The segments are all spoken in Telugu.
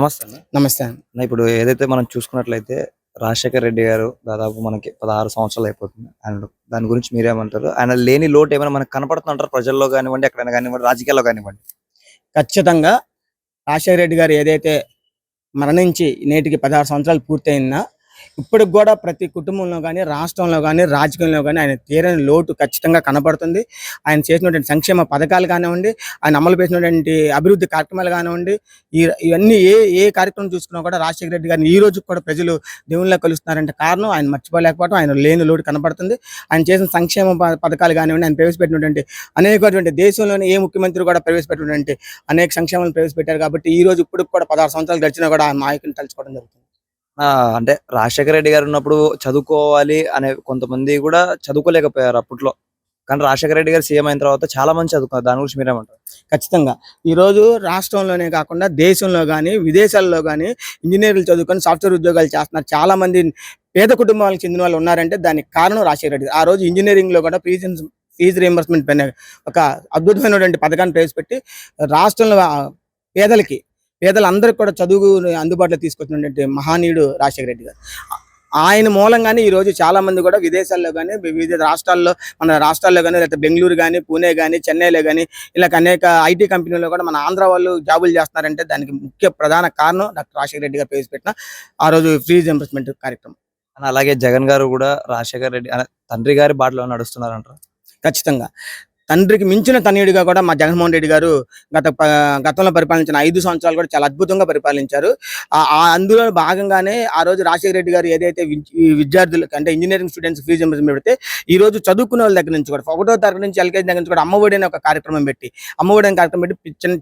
నమస్తే అన్న. నమస్తే అండి. ఇప్పుడు ఏదైతే మనం చూసుకున్నట్లయితే రాజశేఖర్ రెడ్డి గారు దాదాపు మనకి 16 సంవత్సరాలు అయిపోతుంది. దాని గురించి మీరేమంటారు? ఆయన లేని లోటు ఏమైనా మనకు కనపడుతుందంటారా? ప్రజల్లో గానివ్వండి, ఎక్కడైనా గానివ్వండి, రాజకీయాల్లో గానివ్వండి. ఖచ్చితంగా రాజశేఖర రెడ్డి గారు ఏదైతే మరణించి నేటికి 16 సంవత్సరాలు పూర్తయిందా, ఇప్పటికి కూడా ప్రతి కుటుంబంలో కానీ, రాష్ట్రంలో కానీ, రాజకీయంలో కానీ ఆయన తీరని లోటు ఖచ్చితంగా కనపడుతుంది. ఆయన చేసినటువంటి సంక్షేమ పథకాలు కానివ్వండి, ఆయన అమలు చేసినటువంటి అభివృద్ధి కార్యక్రమాలు కానివ్వండి, ఇవన్నీ ఏ కార్యక్రమం చూసుకున్నా కూడా రాజశేఖర రెడ్డి గారిని ఈ రోజు కూడా ప్రజలు దేవుళ్ళ కలుస్తున్నారంటే కారణం ఆయన మర్చిపోలేకపోవడం, ఆయన లేని లోటు కనపడుతుంది. ఆయన చేసిన సంక్షేమ పథకాలు కానివ్వండి, ఆయన ప్రవేశపెట్టినటువంటి అనేకటువంటి దేశంలోని ఏ ముఖ్యమంత్రి కూడా ప్రవేశపెట్టినటువంటి అనేక సంక్షేమాలను ప్రవేశపెట్టారు. కాబట్టి ఈ రోజు ఇప్పుడు కూడా 16 సంవత్సరాలు గడిచినా కూడా ఆ నాయకుని తలుచుకోవడం జరుగుతుంది. అంటే రాజశేఖర రెడ్డి గారు ఉన్నప్పుడు చదువుకోవాలి అనే కొంతమంది కూడా చదువుకోలేకపోయారు అప్పట్లో. కానీ రాజశేఖర రెడ్డి గారు సీఎం అయిన తర్వాత చాలా మంది చదువుకున్నారు. దాని గురించి మీరేమంటారు? ఖచ్చితంగా ఈరోజు రాష్ట్రంలోనే కాకుండా దేశంలో కానీ, విదేశాల్లో కానీ ఇంజనీర్లు చదువుకొని సాఫ్ట్వేర్ ఉద్యోగాలు చేస్తున్నారు. చాలా మంది పేద కుటుంబాలకు చెందిన వాళ్ళు ఉన్నారంటే దానికి కారణం రాజశేఖర రెడ్డి. ఆ రోజు ఇంజనీరింగ్ లో కూడా ఫీజు రీఎంబర్స్మెంట్ పైన ఒక అద్భుతమైనటువంటి పథకాన్ని ప్రవేశపెట్టి రాష్ట్రంలో పేదలందరికీ కూడా చదువు అందుబాటులో తీసుకొచ్చినటువంటి మహానీయుడు రాజశేఖర రెడ్డి గారు. ఆయన మూలంగానే ఈ రోజు చాలా మంది కూడా విదేశాల్లో కానీ, వివిధ రాష్ట్రాల్లో, మన రాష్ట్రాల్లో కానీ, లేకపోతే బెంగళూరు కానీ, పూణే కానీ, చెన్నైలో కానీ, ఇలా అనేక ఐటీ కంపెనీల్లో కూడా మన ఆంధ్ర వాళ్ళు జాబులు చేస్తున్నారంటే దానికి ముఖ్య ప్రధాన కారణం డాక్టర్ రాజశేఖర రెడ్డి గారు ప్రవేశపెట్టిన ఆ రోజు ఫీజు రీఎంబర్స్మెంట్ కార్యక్రమం. అలాగే జగన్ గారు కూడా రాజశేఖర రెడ్డి తండ్రి గారి బాటలో నడుస్తున్నారంటారు. ఖచ్చితంగా తండ్రికి మించిన తనయుడిగా కూడా మా జగన్మోహన్ రెడ్డి గారు గతంలో పరిపాలించిన 5 సంవత్సరాలు కూడా చాలా అద్భుతంగా పరిపాలించారు. అందులో భాగంగానే ఆ రోజు రాజశేఖర రెడ్డి గారు ఏదైతే విద్యార్థులకు అంటే ఇంజనీరింగ్ స్టూడెంట్స్ ఫీజు రీయింబర్స్మెంట్ పెడితే ఈ రోజు చదువుకునే వాళ్ళ దగ్గర నుంచి కూడా 1వ తరగతి నుంచి ఎల్కేజీ దగ్గర నుంచి కూడా అమ్మఒడి అనే ఒక కార్యక్రమం పెట్టి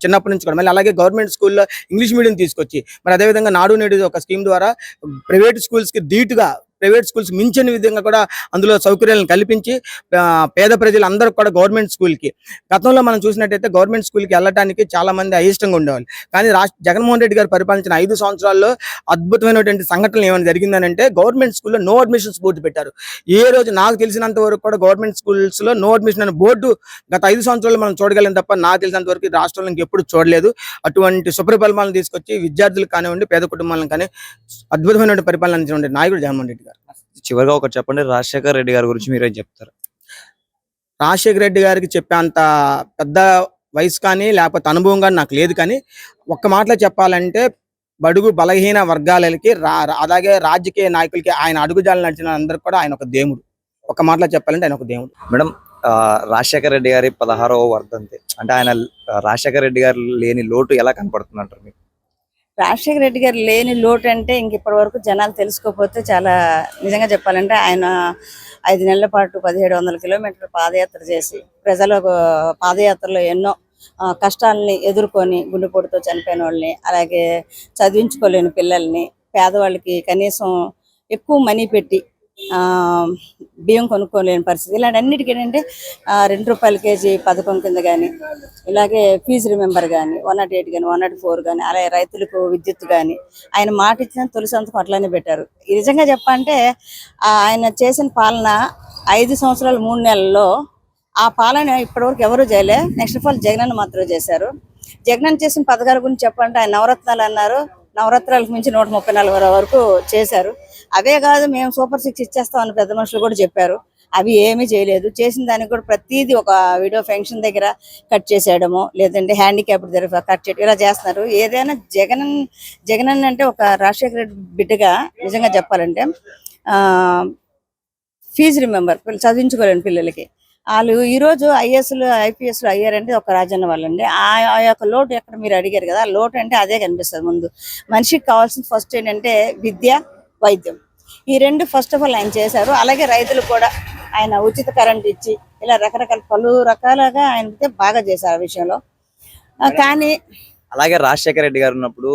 చిన్నప్పటి నుంచి కూడా మళ్ళీ అలాగే గవర్నమెంట్ స్కూల్లో ఇంగ్లీష్ మీడియం తీసుకొచ్చి మరి అదేవిధంగా నాడు నేడు ఒక స్కీమ్ ద్వారా ప్రైవేట్ స్కూల్స్ కి ధీటుగా ప్రైవేట్ స్కూల్స్ మించిన విధంగా కూడా అందులో సౌకర్యాలను కల్పించి పేద ప్రజలందరూ కూడా గవర్నమెంట్ స్కూల్కి గతంలో మనం చూసినట్టయితే గవర్నమెంట్ స్కూల్కి వెళ్ళడానికి చాలా మంది అయిష్టంగా ఉండేవాళ్ళు. కానీ జగన్మోహన్ రెడ్డి గారు పరిపాలించిన 5 సంవత్సరాల్లో అద్భుతమైనటువంటి సంఘటనలు ఏమైనా జరిగిందనంటే గవర్నమెంట్ స్కూల్లో నో అడ్మిషన్స్ బోర్డు పెట్టారు. ఏ రోజు నాకు తెలిసినంత వరకు కూడా గవర్నమెంట్ స్కూల్స్ లో నో అడ్మిషన్ అనే బోర్డు గత 5 సంవత్సరాలు మనం చూడగలం తప్ప నాకు తెలిసినంత వరకు రాష్ట్రంలో ఇంకెప్పుడు చూడలేదు. అటువంటి సుపరిపాలనలు తీసుకొచ్చి విద్యార్థులకు కానివ్వండి, పేద కుటుంబాలను కానీ అద్భుతమైనటువంటి పరిపాలన అందించినటువంటి నాయకుడు జగన్మోహన్ రెడ్డి గారు. చివరిగా ఒకటి చెప్పండి, రాజశేఖర రెడ్డి గారి గురించి మీరేం చెప్తారు? రాజశేఖర రెడ్డి గారికి చెప్పేంత పెద్ద వయసు కానీ లేకపోతే అనుభవం కానీ నాకు లేదు. కానీ ఒక్క మాటలో చెప్పాలంటే బడుగు బలహీన వర్గాలకి అలాగే రాజకీయ నాయకులకి ఆయన అడుగుజాలు నడిచిన అందరికి కూడా ఆయన ఒక దేవుడు. ఒక మాటలో చెప్పాలంటే ఆయన ఒక దేవుడు. మేడం, రాజశేఖర రెడ్డి గారి 16వ వర్ధంతి అంటే ఆయన రాజశేఖర రెడ్డి గారు లేని లోటు ఎలా కనపడుతుంది అంటారు మీకు? రాజశేఖర రెడ్డి గారు లేని లోటు అంటే ఇంక ఇప్పటి వరకు జనాలు తెలుసుకోకపోతే చాలా నిజంగా చెప్పాలంటే ఆయన 5 నెలల పాటు 1700 కిలోమీటర్లు పాదయాత్ర చేసి ప్రజల పాదయాత్రలో ఎన్నో కష్టాలని ఎదుర్కొని గుండెపోటుతో చనిపోయిన వాళ్ళని, అలాగే చదివించుకోలేని పిల్లల్ని, పేదవాళ్ళకి కనీసం ఎక్కువ మనీ పెట్టి బియ్యం కొనుక్కోలేని పరిస్థితి, ఇలాంటి అన్నిటికీ ఏంటంటే ₹2 కేజీ పథకం కింద కానీ, ఇలాగే ఫీజు రిమెంబర్ కానీ, 108 కానీ, 104 కానీ, అలాగే రైతులకు విద్యుత్ కానీ ఆయన మాట ఇచ్చిన తొలి సంతకం అట్లానే పెట్టారు. నిజంగా చెప్పాలంటే ఆయన చేసిన పాలన 5 సంవత్సరాలు 3 నెలల్లో ఆ పాలన ఇప్పటివరకు ఎవరు చేయలే. నెక్స్ట్ ఆఫ్ ఆల్ జగనన్న మాత్రమే చేశారు. జగనన్న చేసిన పథకాల గురించి చెప్పాలంటే ఆయన నవరత్నాలు అన్నారు. నవరత్నాలకు మించి 134 వరకు చేశారు. అవే కాదు, మేము సూపర్ 6 ఇచ్చేస్తామని పెద్ద మనుషులు కూడా చెప్పారు. అవి ఏమీ చేయలేదు. చేసిన దానికి కూడా ప్రతిదీ ఒక వీడియో ఫంక్షన్ దగ్గర కట్ చేసేయడము, లేదంటే హ్యాండిక్యాప్డ్ దగ్గర కట్ చేయడం, ఇలా చేస్తున్నారు. ఏదైనా జగనన్న అంటే ఒక రాజశేఖర రెడ్డి బిడ్డగా నిజంగా చెప్పాలంటే ఫీజు రిమెంబర్ చదివించుకోలేని పిల్లలకి వాళ్ళు ఈరోజు ఐఏఎస్లు ఐపీఎస్లు అయ్యారంటే ఒక రాజన్న వాళ్ళండి. ఆ యొక్క లోటు ఎక్కడ మీరు అడిగారు కదా, లోటు అంటే అదే కనిపిస్తుంది. ముందు మనిషికి కావాల్సింది ఫస్ట్ ఏంటంటే విద్య, వైద్యం. ఈ 2 ఫస్ట్ ఆఫ్ ఆల్ ఆయన చేశారు. అలాగే రైతులు కూడా ఆయన ఉచిత కరెంట్ ఇచ్చి ఇలా పలు రకాలుగా ఆయన బాగా చేశారు ఆ విషయంలో. కానీ అలాగే రాజశేఖర రెడ్డి గారు ఉన్నప్పుడు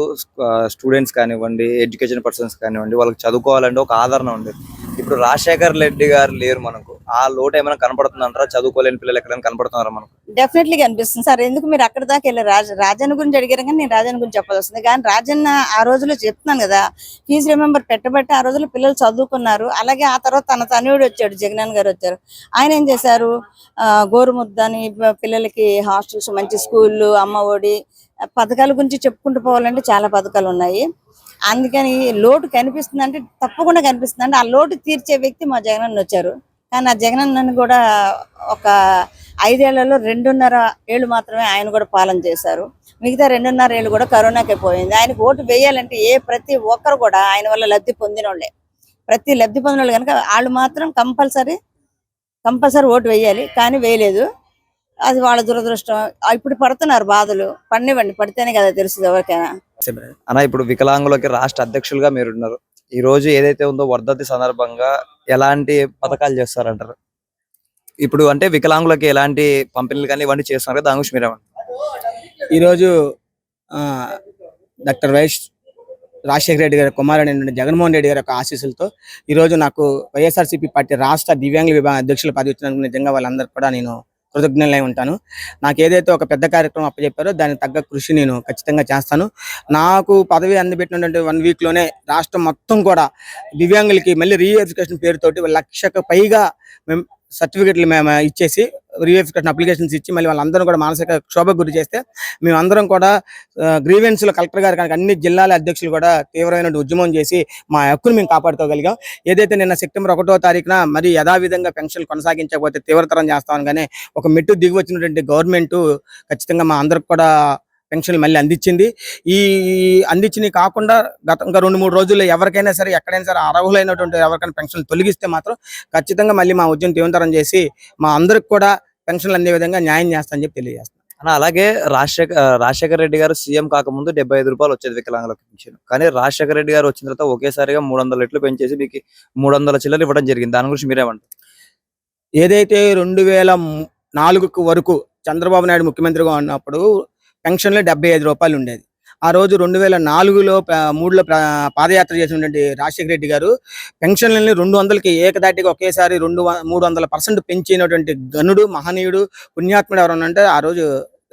స్టూడెంట్స్ కానివ్వండి, ఎడ్యుకేషన్ పర్సన్స్ కానివ్వండి, వాళ్ళకి చదువుకోవాలంటే ఒక ఆదరణ ఉండేది. ఇప్పుడు రాజశేఖర రెడ్డి గారు లేరు మనకు. ఆ లోటు ఏమైనా కనపడుతుంది అంటారా? చదువుకోలేని పిల్లలు ఎక్కడైనా కనపడుతున్నారా మనకు? డెఫినెట్లీ కనిపిస్తుంది సార్. ఎందుకు మీరు అక్కడ దాకా వెళ్ళారు? రాజన్న గురించి అడిగారు కానీ నేను రాజన్న గురించి చెప్పాల్సి వస్తుంది. కానీ రాజన్న ఆ రోజులో చెప్తున్నాను కదా, ఫీజు రిమెంబర్ పెట్టబట్టి ఆ రోజుల్లో పిల్లలు చదువుకున్నారు. అలాగే ఆ తర్వాత తన తనయుడు వచ్చాడు, జగనన్న గారు వచ్చారు. ఆయన ఏం చేశారు? గోరుముద్దని పిల్లలకి హాస్టల్స్, మంచి స్కూళ్ళు, అమ్మ ఒడి, పథకాల గురించి చెప్పుకుంటూ పోవాలంటే చాలా పథకాలు ఉన్నాయి. అందుకని లోటు కనిపిస్తుంది అంటే తప్పకుండా కనిపిస్తుంది. అంటే ఆ లోటు తీర్చే వ్యక్తి మా జగనన్న వచ్చారు. కానీ ఆ జగనన్నను కూడా ఒక 5 ఏళ్లలో 2.5 ఏళ్ళు మాత్రమే ఆయన కూడా పాలన చేశారు. మిగతా 2.5 ఏళ్ళు కూడా కరోనాకే పోయింది. ఆయనకు ఓటు వేయాలంటే ప్రతి ఒక్కరు కూడా ఆయన వల్ల లబ్ధి పొందినోళ్లే. ప్రతి లబ్ధి పొందిన వాళ్ళు కనుక వాళ్ళు మాత్రం కంపల్సరీ ఓటు వేయాలి. కానీ వేయలేదు. అది వాళ్ళ దురదృష్టం. ఇప్పుడు పడుతున్నారు బాధలు. పడినివ్వండి, పడితేనే కదా తెలుస్తుంది ఎవరికైనా. అన్న ఇప్పుడు వికలాంగులకి రాష్ట్ర అధ్యక్షులుగా మీరున్నారు. ఈ రోజు ఏదైతే ఉందో వర్ధంతి సందర్భంగా ఎలాంటి పథకాలు చేస్తారంటారు? ఇప్పుడు అంటే వికలాంగులకి ఎలాంటి పంపిణీలు కానీ ఇవన్నీ చేస్తున్నారు కదా, దాని గురించి మీరేమంటారు? ఈరోజు డాక్టర్ వైఎస్ రాజశేఖర రెడ్డి గారి కుమారుడైన జగన్మోహన్ రెడ్డి గారి యొక్క ఆశీస్సులతో ఈరోజు నాకు వైఎస్ఆర్సీపీ పార్టీ రాష్ట్ర దివ్యాంగుల విభాగం అధ్యక్షుల పదవి ఇచ్చినందుకు నిజంగా వాళ్ళందరికీ కూడా నేను కృతజ్ఞులై ఉంటాను. నాకు ఏదైతే ఒక పెద్ద కార్యక్రమం అప్పచెప్పారో దానికి తగ్గ కృషి నేను ఖచ్చితంగా చేస్తాను. నాకు పదవి అందిపెట్టినటువంటి 1 వీక్ లోనే రాష్ట్రం మొత్తం కూడా దివ్యాంగులకి మళ్ళీ రీఎడ్యుకేషన్ పేరుతోటి 1 లక్షకు పైగా మేము సర్టిఫికెట్లు మేము ఇచ్చేసి రీఎడ్యుకేషన్ అప్లికేషన్స్ ఇచ్చి మళ్ళీ వాళ్ళందరూ కూడా మానసిక క్షోభకు గురి చేస్తే మేమందరం కూడా గ్రీవెన్స్లో కలెక్టర్ గారు కానీ అన్ని జిల్లాల అధ్యక్షులు కూడా తీవ్రమైన ఉద్యమం చేసి మా హక్కును మేము కాపాడుకోగలిగాం. ఏదైతే నిన్న సెప్టెంబర్ 1వ తారీఖున మరి యథావిధంగా పెన్షన్లు కొనసాగించకపోతే తీవ్రతరం చేస్తామని కానీ ఒక మెట్టు దిగి వచ్చినటువంటి గవర్నమెంట్ ఖచ్చితంగా మా అందరికి కూడా పెన్షన్లు మళ్ళీ అందించింది. ఈ అందించినవి కాకుండా ఇంకా 2-3 రోజుల్లో ఎవరికైనా సరే ఎక్కడైనా సరే అర్హులైనటువంటి ఎవరికైనా పెన్షన్లు తొలగిస్తే మాత్రం ఖచ్చితంగా మళ్ళీ మా ఉద్యమం తీవ్రతరం చేసి మా అందరికి కూడా పెన్షన్లు అందే విధంగా న్యాయం చేస్తానని చెప్పి తెలియజేస్తాను. అన్న అలాగే రాజశేఖర రెడ్డి గారు సీఎం కాకముందు 75 రూపాయలు వచ్చేది వికలాంగులకు పెన్షన్. కానీ రాజశేఖర రెడ్డి గారు వచ్చిన తర్వాత ఒకేసారిగా 300 రెట్లు పెంచేసి మీకు 300 చిల్లర ఇవ్వడం జరిగింది. దాని గురించి మీరేమంటారు? ఏదైతే 2004 వరకు చంద్రబాబు నాయుడు ముఖ్యమంత్రిగా ఉన్నప్పుడు పెన్షన్లు 75 రూపాయలు ఉండేది. ఆ రోజు 2004లో 3లో పాదయాత్ర చేసినటువంటి రాజశేఖర రెడ్డి గారు పెన్షన్లని 200కి ఏకదాటిగా ఒకేసారి 300% పెంచినటువంటి గనుడు, మహనీయుడు, పుణ్యాత్ముడు ఎవరన్నా అంటే ఆ రోజు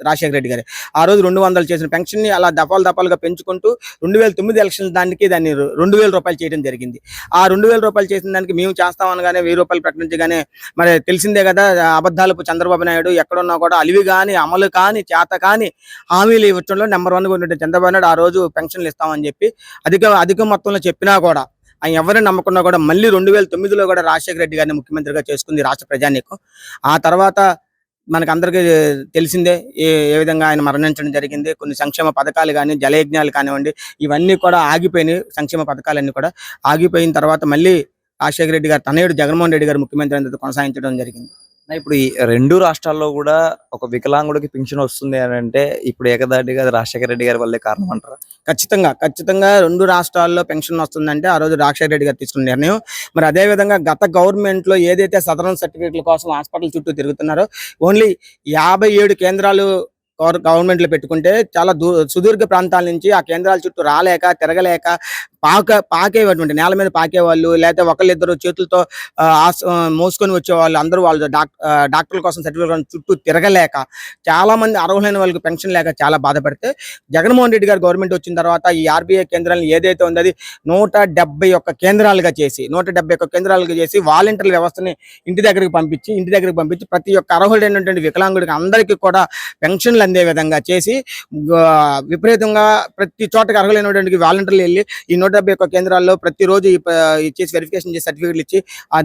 రాజశేఖర రెడ్డి గారు. ఆ రోజు 200 చేసిన పెన్షన్ ని అలా దఫాలుగా పెంచుకుంటూ 2009 ఎలక్షన్ దానికి దాన్ని 2000 రూపాయలు చేయడం జరిగింది. ఆ 2000 రూపాయలు చేసిన దానికి మేము చేస్తామనగానే 1000 రూపాయలు ప్రకటించగానే మరి తెలిసిందే కదా, అబద్ధాలకు చంద్రబాబు నాయుడు ఎక్కడున్నా కూడా అలివి కానీ అమలు కానీ చేత కానీ హామీలు ఇవ్వడంలో నెంబర్ 1గా ఉన్నటువంటి చంద్రబాబు నాయుడు ఆ రోజు పెన్షన్లు ఇస్తామని చెప్పి అధిక మొత్తంలో చెప్పినా కూడా ఆయన ఎవరిని నమ్మకున్నా కూడా మళ్ళీ 2009లో కూడా రాజశేఖర రెడ్డి గారిని ముఖ్యమంత్రిగా చేసుకుంది రాష్ట్ర ప్రజానీకం. ఆ తర్వాత మనకు అందరికీ తెలిసిందే ఏ విధంగా ఆయన మరణించడం జరిగింది. కొన్ని సంక్షేమ పథకాలు కానీ జలయజ్ఞాలు కానివ్వండి ఇవన్నీ కూడా ఆగిపోయినాయి. సంక్షేమ పథకాలన్నీ కూడా ఆగిపోయిన తర్వాత మళ్ళీ రాజశేఖర రెడ్డి గారు తనయుడు జగన్మోహన్ రెడ్డి గారు ముఖ్యమంత్రి కొనసాగించడం జరిగింది. ఇప్పుడు ఈ 2 రాష్ట్రాల్లో కూడా ఒక వికలాంగుడికి పింఛన్ వస్తుంది అని అంటే ఇప్పుడు ఏకదాటిగా రాజశేఖర రెడ్డి గారి వల్లే కారణం అంటారా? ఖచ్చితంగా 2 రాష్ట్రాల్లో పెన్షన్ వస్తుందంటే ఆ రోజు రాజశేఖర రెడ్డి గారు తీసుకున్న నిర్ణయం. మరి అదే విధంగా గత గవర్నమెంట్ లో ఏదైతే సదరన్ సర్టిఫికేట్ల కోసం హాస్పిటల్ చుట్టూ తిరుగుతున్నారో ఓన్లీ 57 కేంద్రాలు గవర్నమెంట్ లో పెట్టుకుంటే చాలా సుదీర్ఘ ప్రాంతాల నుంచి ఆ కేంద్రాల చుట్టూ రాలేక తిరగలేక పాకేటువంటి నేల మీద పాకేవాళ్ళు, లేకపోతే ఒకళ్ళిద్దరు చేతులతో మోసుకొని వచ్చేవాళ్ళు, అందరూ వాళ్ళు డాక్టర్ల కోసం సర్టిఫికేట్ చుట్టూ తిరగలేక చాలా మంది అర్హులైన వాళ్ళకి పెన్షన్ లేక చాలా బాధపడితే జగన్మోహన్ రెడ్డి గారు గవర్నమెంట్ వచ్చిన తర్వాత ఈ ఆర్బీఐ కేంద్రాలను ఏదైతే ఉందో అది 171 కేంద్రాలుగా చేసి వాలంటీర్ల వ్యవస్థని ఇంటి దగ్గరికి పంపించి ప్రతి ఒక్క అర్హులైనటువంటి వికలాంగుడికి అందరికీ కూడా పెన్షన్లు అందే విధంగా చేసి విపరీతంగా ప్రతి చోటకి అర్హులైనటువంటి వాలంటీర్లు వెళ్ళి ఈ 171 కేంద్రాల్లో ప్రతిరోజు చేసి వెరిఫికేషన్ చేసి సర్టిఫికేట్లు ఇచ్చి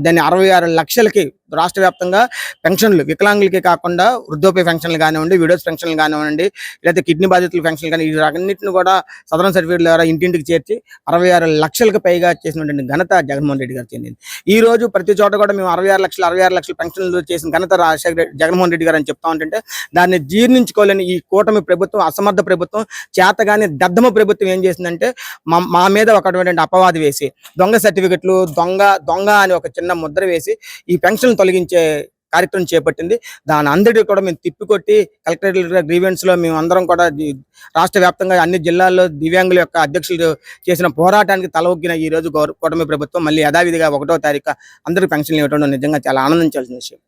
దాన్ని 66 లక్షలకి రాష్ట్ర వ్యాప్తంగా పెన్షన్లు వికలాంగులకి కాకుండా వృద్ధాప్య పెన్షన్లు కానివ్వండి, విడోస్ పెన్షన్లు కానివ్వండి, లేదా కిడ్నీ బాధితుల పెన్షన్లు కానీ వీటన్నిటిని కూడా సదరన్ సర్టిఫికేట్ ద్వారా ఇంటింటికి చేర్చి 66 లక్షలకు పైగా చేసినటువంటి ఘనత జగన్మోహన్ రెడ్డి గారు చెందింది. ఈ రోజు ప్రతి చోట కూడా మేము 66 లక్షల పెన్షన్లు చేసిన ఘనత జగన్మోహన్ రెడ్డి గారు అని చెప్తా ఉంటుంటే దాన్ని జీర్ణించుకోలేని ఈ కూటమి ప్రభుత్వం, అసమర్థ ప్రభుత్వం, చేతగాని దద్దమ ప్రభుత్వం ఏం చేసిందంటే మా మీద ఒకటువంటి అపవాది వేసి దొంగ సర్టిఫికెట్లు దొంగ అని ఒక చిన్న ముద్ర వేసి ఈ పెన్షన్ తొలగించే కార్యక్రమం చేపట్టింది. దాని అందరికీ కూడా మేము తిప్పికొట్టి కలెక్టరేట్ గ్రీవెన్స్ లో మేము అందరం కూడా రాష్ట్ర వ్యాప్తంగా అన్ని జిల్లాల్లో దివ్యాంగుల యొక్క అధ్యక్షులు చేసిన పోరాటానికి తలొగ్గిన ఈ రోజు కూటమి ప్రభుత్వం మళ్ళీ యథావిధిగా 1వ తారీఖు అందరికి పెన్షన్లు ఇవ్వడం నిజంగా చాలా ఆనందించాల్సిన విషయం.